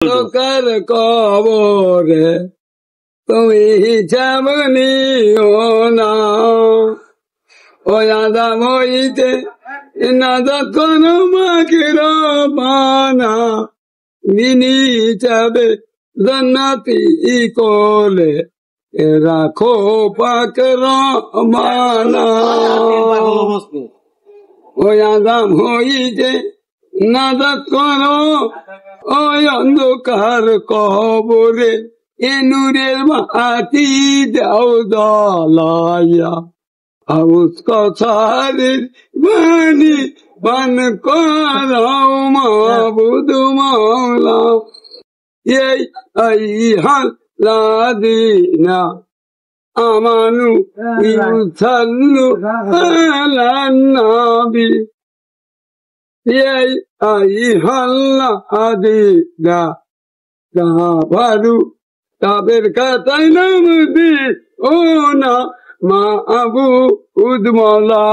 তোকার কবরে তুমি হিসাব নিও না, ওই আদাম হইতে নাজাত কোনো মাকের বানা, বিনি হিসাবে জান্নাতি কোলে রাখো পাক রহমানা। ওই আদাম হইতে নাজাত করো ওই অন্ধকার কবরে, এ নূরের বাতি দাও জ্বালাইয়া, আউস কথারের বাণী বান করাও মাবুদ মাওলা। এই আইহাল্লাযীনা আমানু ইউসাল্লু আলান নবী, এই আইহাল্লাযীনা কাফারু তাদের কাতাই নাম দি ও না মাবুদ মাওলা।